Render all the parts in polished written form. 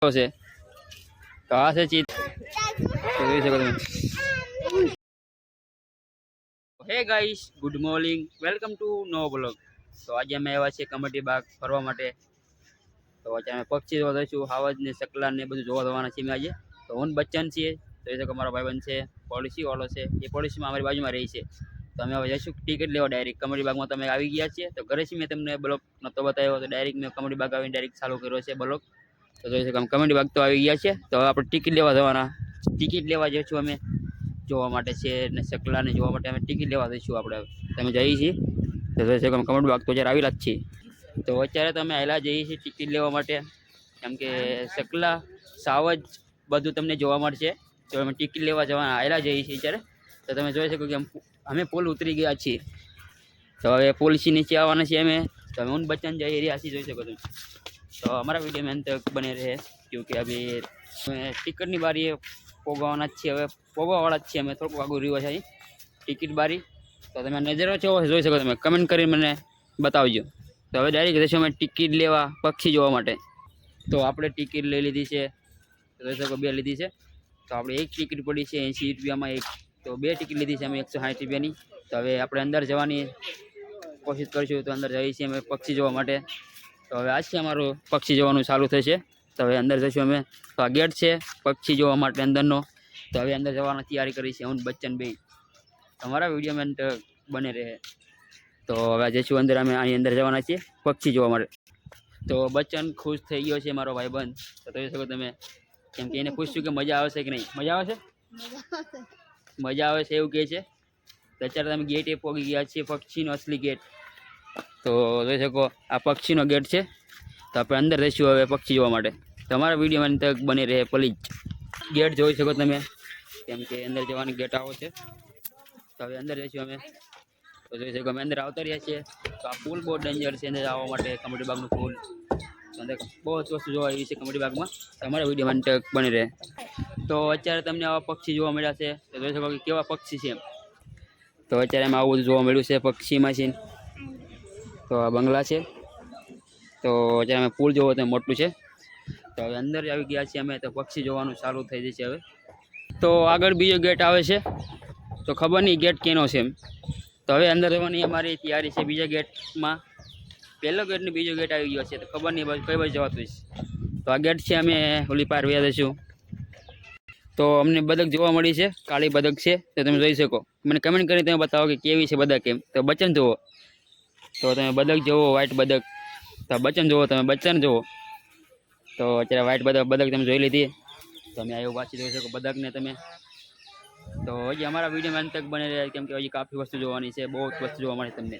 છે તો આ છે ચીજ તો જોઈ શકો તમે। Hey guys, good morning, welcome to નો બ્લોગ। તો આજે અમે આવ્યા છીએ કમેટી બાગ ફરવા માટે। તો આજે અમે પક્ષી જોવા જઈશું, હાવજ ને સકલા ને બધું જોવા જવાના છીએ આજે। તો હું બચ્ચન છીએ, જોઈ શકો મારો ભાઈબંધ છે, પોલિસી વાળો છે, એ પોલિસીમાં અમારી બાજુમાં રહી છે। તો અમે હવે જઈશું ટિકિટ લેવા ડાયરેક્ટ કમેટી બાગમાં। તમે આવી ગયા છીએ તો ઘરેથી મેં તમને બ્લોગ નહોતો બતાવ્યો, તો ડાયરેક્ટ મેં કમેટી બાગ આવીને ડાયરેક્ટ ચાલુ કર્યો છે બ્લોગ। તો જોઈ શકો કમેટી બાગ તો આવી ગયા છે। તો આપણે ટિકિટ લેવા જવાના, ટિકિટ લેવા જઈશું અમે જોવા માટે છે ને સકલાને જોવા માટે અમે ટિકિટ લેવા દઈશું આપણે। તમે જઈએ છીએ તો જોઈ શકો કમેન્ટ બાગ તો જ્યારે આવેલા જ છીએ। તો અત્યારે તમે આવેલા જઈએ છીએ ટિકિટ લેવા માટે, કેમ કે સકલા સાવજ બધું તમને જોવા મળશે। તો અમે ટિકિટ લેવા જવાના આવેલા જઈએ છીએ અત્યારે। તો તમે જોઈ શકો કે અમે પુલ ઉતરી ગયા છીએ, તો હવે પુલથી નીચે આવવાના છીએ અમે। તો અમે ઊન બચ્ચન જઈ રહ્યા છીએ, જોઈ શકો તમે। તો हमारा वीडियो में अंत तक बने रहे, क्योंकि अभी टिकट ની બારી પોગવાના જ છે। હવે પોગવાવાળા જ છે અમે, થોડુંક વાગું રહ્યું છે ટિકિટ બારી। તો તમે નજરો છો જોઈ શકો, તમે કમેન્ટ કરીને મને બતાવજો। તો હવે ડાયરેક્ટ જઈશું અમે ટિકિટ લેવા પક્ષી જોવા માટે। તો આપણે ટિકિટ લઈ લીધી છે, જોઈ શકો 2 લીધી છે। તો આપણે એક ટિકિટ પડી છે 80 રૂપિયામાં એક, તો 2 ટિકિટ લીધી છે અમે 160 રૂપિયાની। તો હવે આપણે અંદર જવાની કોશિશ કરીશું। તો અંદર જઈએ છીએ અમે પક્ષી જોવા માટે। તો હવે આજથી અમારું પક્ષી જોવાનું ચાલુ થશે। તો હવે અંદર જઈશું અમે। તો આ ગેટ છે પક્ષી જોવા માટે અંદરનો। તો હવે અંદર જવાની તૈયારી કરી છે હું બચ્ચન બે। તમારા વિડીયોમાં અંત બને રહે। તો હવે જઈશું અંદર, અમે અહીં અંદર જવાના છીએ પક્ષી જોવા માટે। તો બચ્ચન ખુશ થઈ ગયો છે મારો ભાઈબંધ, તો જોઈ શકો તમે, કેમ કે એને પૂછ્યું કે મજા આવશે કે નહીં। મજા આવે છે, મજા આવે છે એવું કહે છે। તો અત્યારે તમે ગેટે પહોંચી ગયા છીએ, પક્ષીનો અસલી ગેટ। તો જોઈ શકો આ પક્ષીનો ગેટ છે। તો આપણે અંદર જઈશું હવે પક્ષી જોવા માટે। તમારા વિડીયોમાં અંત બની રહે પ્લીઝ। ગેટ જોઈ શકો તમે, કેમ કે અંદર જવાની ગેટ આવો છે। તો હવે અંદર જઈશું અમે। તો જોઈ શકો અમે અંદર આવતા રહ્યા છીએ। તો આ પુલ બહુ ડેન્જર છે અંદર આવવા માટે, કમેટી બાગનું પુલ। અંદર બહુ જ વસ્તુ જોવા એવી છે કમેટી બાગમાં। તમારા વિડીયોમાં અંત બની રહે। તો અત્યારે તમને આવા પક્ષી જોવા મળ્યા છે, તો જોઈ શકો કે કેવા પક્ષી છે એમ। તો અત્યારે એમાં આવું બધું જોવા મળ્યું છે પક્ષીમાં છે। તો આ બંગલા છે। તો અત્યારે અમે પુલ જોવો તો મોટું છે। તો હવે અંદર આવી ગયા છીએ અમે, તો પક્ષી જોવાનું ચાલુ થઈ જશે હવે। તો આગળ બીજો ગેટ આવે છે, તો ખબર નહીં ગેટ કેનો છે એમ। તો હવે અંદર જવાની અમારી તૈયારી છે બીજા ગેટમાં। પહેલો ગેટ ને બીજો ગેટ આવી ગયો છે, તો ખબર નહીં કઈ બાજુ જવાતું છે। તો આ ગેટ છે, અમે ઓલી પાર વ્યા દઈશું। તો અમને બતક જોવા મળી છે, કાળી બતક છે। તો તમે જોઈ શકો, મને કમેન્ટ કરી તમે બતાવો કે કેવી છે બતક એમ। તો બચ્ચન જુઓ, તો તમે બતક જુઓ, વ્હાઈટ બતક। તો બચ્ચન જુઓ, તમે બચ્ચન જુઓ। તો અત્યારે વ્હાઈટ બતક તમે જોઈ લીધી। તમે આવ્યો પાછી જોઈ શકો બતકને તમે। તો હજી અમારા વિડીયોમાં અંત તક બને રહે, કેમ કે હજી કાફી વસ્તુ જોવાની છે, બહુ વસ્તુ જોવા મળે તમને।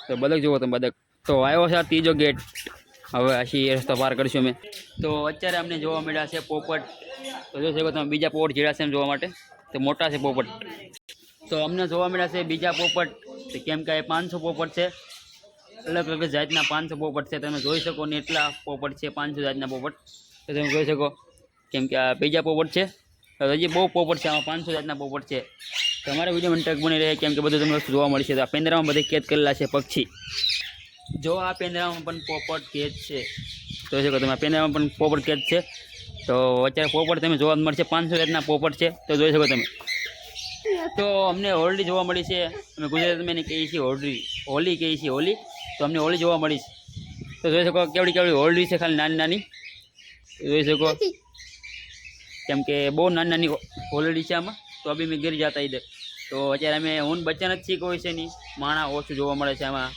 તો બતક જુઓ તમે બતક। તો આવ્યો છે આ ત્રીજો ગેટ, હવે હજી રસ્તો પાર કરીશું અમે। તો અત્યારે અમને જોવા મળ્યા છે પોપટ। તો જોઈ શકો તમે બીજા પોપટ જેડા છે એમ જોવા માટે, તો મોટા છે પોપટ। તો અમને જોવા મળ્યા છે બીજા પોપટ, કેમ કે 500 પોપટ છે, અલગ અલગ જાતના 500 પોપટ છે। તમે જોઈ શકો ને એટલા પોપટ છે, 500 જાતના પોપટ। તો તમે જોઈ શકો, કેમ કે આ બીજા પોપટ છે। તો હજી બહુ પોપટ છે, આમાં 500 જાતના પોપટ છે। તમારા વિડીયોમાં ટક બની રહે, કેમ કે બધું તમને વસ્તુ જોવા મળશે। તો આ પેંદરામાં બધી કેદ કરેલા છે પક્ષી। જો આ પેંદરામાં પણ પોપટ કેદ છે, જોઈ શકો તમે, આ પેંદરામાં પણ પોપટ કેદ છે। તો અત્યારે પોપટ તમે જોવા મળશે, 500 જાતના પોપટ છે, તો જોઈ શકો તમે। તો અમને હોળી જોવા મળી છે, અમે ગુજરાતીમાં એને કહીએ છીએ હોળી કહીએ છીએ હોળી। તો અમને હોળી જોવા મળી છે। તો જોઈ શકો કેવડી કેવડી હોળી છે, ખાલી નાની નાની જોઈ શકો, કેમ કે બહુ નાની નાની હોળી છે આમાં। તો અભી મેં ગીર જતા ઇધર। તો અત્યારે અમે હું બચ્ચન જ છીએ, કોઈ છે નહીં, માણા ઓછું જોવા મળે છે આમાં।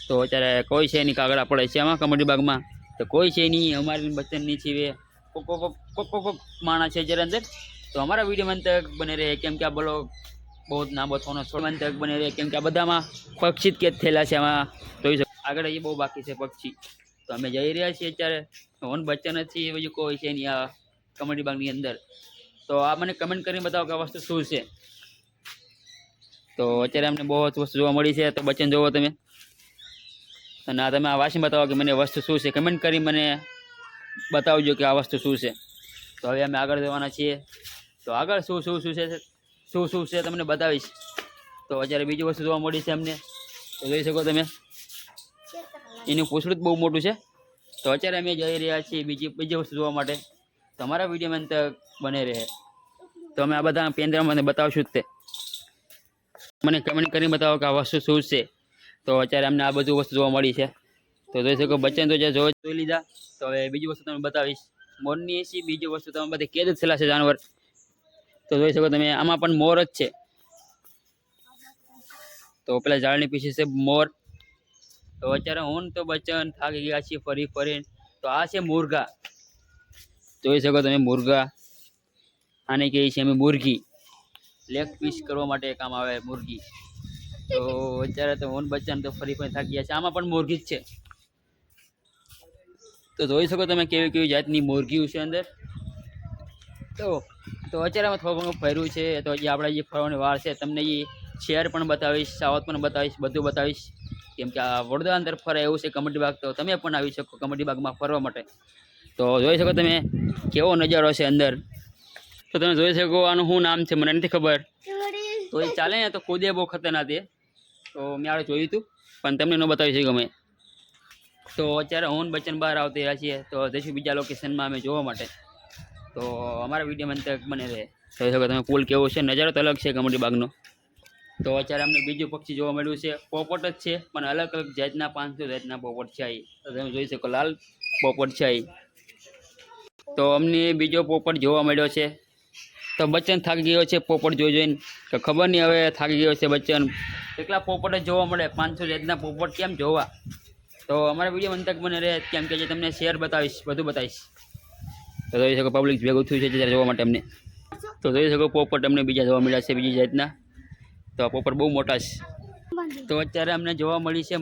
તો અત્યારે કોઈ છે નહીં, કાગડા પડે છે આમાં કમેટી બાગમાં। તો કોઈ છે નહીં, અમારી બચ્ચનની છીએ, કોક માણા છે જરા અંદર। તો અમારા વિડીયોમાં અંત બને રહે, કેમ કે આ બ્લોગ બહુ લાંબો થવાનો છોડમાં તક બને રહે, કેમ કે આ બધામાં પક્ષી જ કેદ થયેલા છે આમાં। જોઈ શકો આગળ હજી બહુ બાકી છે પક્ષી। તો અમે જઈ રહ્યા છીએ અત્યારે, હું બચ્ચન જ છીએ, બીજું કોઈ છે નહીં આ કમેટી બાગની અંદર। તો આ મને કમેન્ટ કરીને બતાવો કે આ વસ્તુ શું છે। તો અત્યારે અમને બહુ વસ્તુ જોવા મળી છે। તો બચ્ચન જોવો તમે, અને આ તમે આ વાસી બતાવો કે મને વસ્તુ શું છે, કમેન્ટ કરી મને બતાવજો કે આ વસ્તુ શું છે। તો હવે અમે આગળ જવાના છીએ। તો આગળ શું છે તમને બતાવીશ। તો અત્યારે બીજી વસ્તુ જોવા મળી છે અમને, તો જોઈ શકો તમે, એનું પૂંછડું બહુ મોટું છે। તો અત્યારે અમે જઈ રહ્યા છીએ બીજી વસ્તુ જોવા માટે. તમારા વિડીયોમાં અંત બને રહે. તો અમે આ બધા પેન્દ્રામાં બતાવશું જ તે. મને કમેન્ટ કરીને બતાવો કે આ વસ્તુ શું છે. તો અત્યારે અમને આ બધું વસ્તુ જોવા મળી છે. તો જોઈ શકો બચ્ચન તો જોઈ લીધા. તો હવે બીજી વસ્તુ તમે બતાવીશ. મોરની એસી બીજી વસ્તુ તમે બધી કેદ જ થયેલા છે જાનવર. તો જોઈ શકો તમે આમાં પણ મોર જ છે. તો પેલા ઝાડની પીછે છે મોર. તો અત્યારે હું તો બચ્ચન થાકી ગયા છીએ ફરીને. તો આ છે મુર્ગા. જોઈ શકો તમે મુર્ગા. આને કહીએ છીએ અમે મુરગી. લેગ પીસ કરવા માટે કામ આવે મુરગી. તો અત્યારે તો હું બચ્ચન તો ફરી થાકી ગયા છે. આમાં પણ મુરગી જ છે. તો જોઈ શકો તમે કેવી જાતની મુરગીઓ છે અંદર. તો અત્યારે અમે થોડું ઘણું ફર્યું છે. તો હજી આપણે જે ફરવાની વાર છે તમને એ શહેર પણ બતાવીશ, સાવત પણ બતાવીશ, બધું બતાવીશ. કેમ કે આ વડોદરા અંદર ફરે એવું છે કમેટી બાગ. તો તમે પણ આવી શકો કમેટી બાગમાં ફરવા માટે. તો જોઈ શકો તમે કેવો નજારો છે અંદર. તો તમે જોઈ શકો આનું શું નામ છે મને નથી ખબર. તો એ ચાલે ને તો કૂદે બહુ ખતરનાક છે. તો મેં આ જોયું હતું પણ તમને ન બતાવી શકું અમે. તો અત્યારે હું બચ્ચન બહાર આવતી રહ્યા છીએ. તો જઈશું બીજા લોકેશનમાં અમે જોવા માટે. તો અમારા વિડીયોમાં અંત બને રહે. જોઈ શકો તમે પુલ કેવો છે. નજારો તો અલગ છે કમેટી બાગનો. તો અત્યારે અમને બીજું પક્ષી જોવા મળ્યું છે. પોપટ જ છે પણ અલગ અલગ જાતના 500 જાતના પોપટ છે અહીં. તો તમે જોઈ શકો લાલ પોપટ છે અહીં. તો અમને બીજો પોપટ જોવા મળ્યો છે. તો બચ્ચન થાકી ગયો છે પોપટ જોઈને. તો ખબર નહીં હવે થાકી ગયો છે બચ્ચન. એકલા પોપટ જ જોવા મળે. 500 જાતના પોપટ કેમ જોવા. તો અમારા વિડીયો અંતક બને રહે. કેમ કે જે તમને શેર બતાવીશ, બધું બતાવીશ. તો જોઈ શકો પબ્લિક ભેગું થયું છે ત્યારે જોવા માટે અમને. તો જોઈ શકો પોપટ અમને બીજા જોવા મળ્યા છે બીજી જાતના. તો આ પોપટ બહુ મોટા છે. તો અત્યારે અમને જોવા મળી છે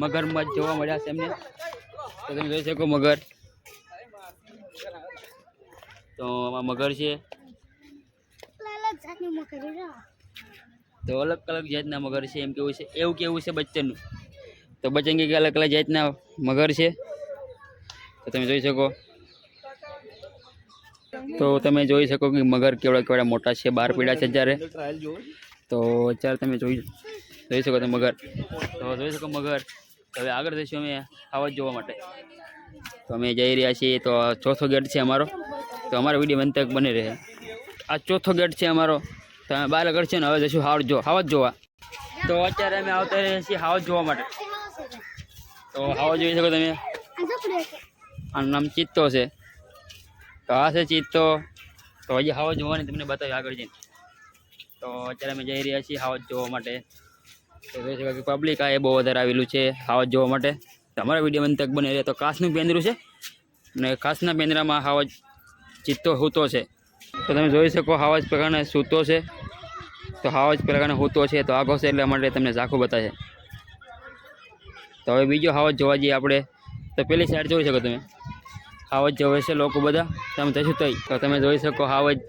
મગરમચ્છ જોવા મળ્યા છે અમને. તો તમે જોઈ શકો મગર. તો આમાં મગર છે. તો અલગ અલગ જાતના મગર છે એમ કેવું છે. એવું કેવું છે બચ્ચનનું. તો બચ્ચન કે અલગ અલગ જાતના મગર છે. તો તમે જોઈ શકો. તો તમે જોઈ શકો કે મગર કેવડા મોટા છે. 12 પીડા છે અત્યારે. તો અત્યારે તમે જોઈ શકો તમે મગર. તો જોઈ શકો મગર. હવે આગળ જઈશું અમે હાવજ જોવા માટે. તો અમે જઈ રહ્યા છીએ. તો ચોથો ગેટ છે અમારો. તો અમારો વિડીયો અંત તક બને રહે. આ ચોથો ગેટ છે અમારો. તો અમે બહાર આગળ છે ને હવે જઈશું હાવજ જોવા. તો અત્યારે અમે આવતા રહીએ છીએ હાવજ જોવા માટે. તો હાવજ જોઈ શકો તમે. આનું નામ ચિત્તો છે. તો આ છે ચિત્તો. તો હજી હાવજ જોવાની તમને બતાવી આગળ જઈને. તો અત્યારે અમે જઈ રહ્યા છીએ હાવજ જોવા માટે. તો જોઈ શકો કે પબ્લિક આ એ બહુ વધારે આવેલું છે હાવજ જોવા માટે. તમારા વિડીયો અંત તક બને રહે. તો કાચનું પેંદરું છે અને કાચના પેંદરામાં હાવજ ચિત્તો સૂતો છે. તો તમે જોઈ શકો હાવજ પ્રકારને સૂતો છે. તો હાવજ પ્રકારને સૂતો છે. તો આગો છે એટલા માટે તમને ઝાંખું બતાવે. તો હવે બીજો હાવજ જોવા જઈએ આપણે. તો પેલી સાઈડ જોઈ શકો તમે હાવજ જોવે છે લોકો બધા. તમે જશું તો તમે જોઈ શકો હાવજ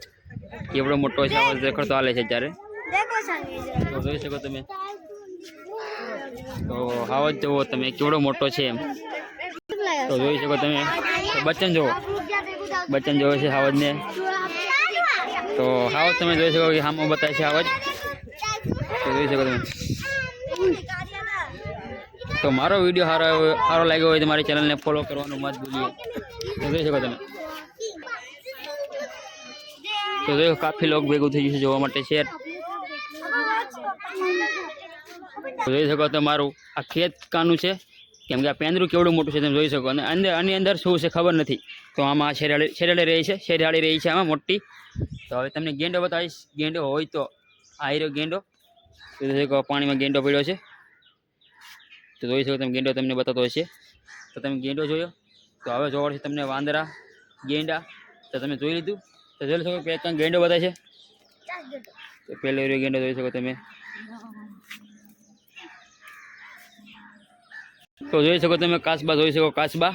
કેવડો મોટો છે. હાવજ દેખાડતો હાલે છે અત્યારે. તો જોઈ શકો તમે. તો હાવજ જોવો તમે કેવડો મોટો છે એમ. તો જોઈ શકો તમે. તો બચ્ચન જોવે છે હાવજને. તો હાવજ તમે જોઈ શકો કે હામાં બતાવે છે હાવજ. તો જોઈ શકો તમે. તો મારો વિડીયો સારો લાગ્યો હોય તો મારી ચેનલને ફોલો કરવાનું મત ભૂલીએ. તો જોઈ શકો તમે. તો જોઈ કાફી લોકો ભેગું થઈ ગયું છે જોવા માટે શેર. તો જોઈ શકો તમારું આ ખેત કાનું છે. કેમ કે આ પેંદરું કેવડું મોટું છે તમે જોઈ શકો. અને આની અંદર શું છે ખબર નથી. તો આમાં શેરાડી રહી છે આમાં મોટી. તો હવે તમને ગેંડો બતાવીશ. ગેંડો હોય તો આ હીરો ગેંડો. તો જોઈ શકો પાણીમાં ગેંડો પડ્યો છે. તો જોઈ શકો તમે ગેંડો તમને બતાવતો હશે. તો તમે ગેંડો જોયો. તો હવે જોવા છે તમને વાંદરા ગેંડા. તો તમે જોઈ લીધું. તો જોઈ શકો કે કંઈક ગેંડો બતાવે છે. તો પહેલો ગેંડો જોઈ શકો તમે. તો જોઈ શકો તમે કાચબા જોઈ શકો કાચબા.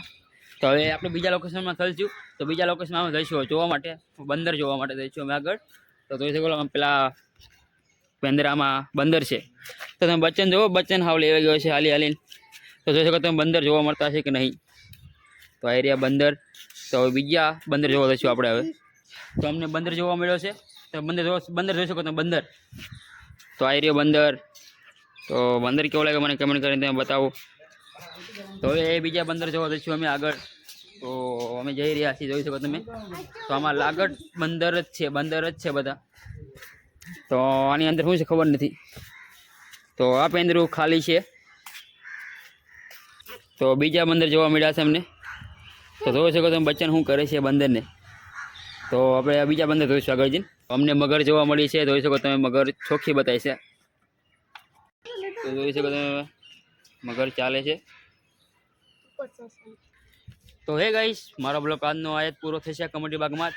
તો હવે આપણે બીજા લોકેશનમાં ચાલશું. તો બીજા લોકેશનમાં અમે જઈશું જોવા માટે. બંદર જોવા માટે જઈશું અમે આગળ. તો જોઈ શકો પેલા પેંદરામાં બંદર છે. તો તમે બચ્ચન જોવો. બચ્ચન હાવ લેવા ગયો છે હાલીને. તો જોઈ શકો તમે બંદર જોવા મળતા હશે કે નહીં. તો આ એરિયા બંદર. તો હવે બીજા બંદર જોવા જઈશું આપણે હવે. તો અમને બંદર જોવા મળ્યો છે. તો બંદર જોઈ શકો તમે બંદર. તો આ એરિયા બંદર. તો બંદર કેવો લાગે મને કમેન્ટ કરીને તમે બતાવો. તો એ બીજા બંદર જોવા જઈશું અમે આગળ. તો અમે જઈ રહ્યા છીએ, જોઈ શકો તમે. તો આમાં લાગડ બંદર જ છે બધા. તો આની અંદર શું છે ખબર નથી. તો આ પેંદરું ખાલી છે. તો બીજા બંદર જોવા મળ્યા છે અમને. તો જોઈ શકો તમે બચ્ચન શું કરે છે બંદરને. તો આપણે બીજા બંદર જોઈશું આગળ જઈને. અમને મગર જોવા મળી છે, જોઈ શકો તમે. મગર ચોખ્ખી બતાવી છે. તો જોઈ શકો તમે મગર ચાલે છે. તો હે ગાઈસ, મારો બ્લોગ આજનો આ જ પૂરો થશે કમેટી બાગમાં.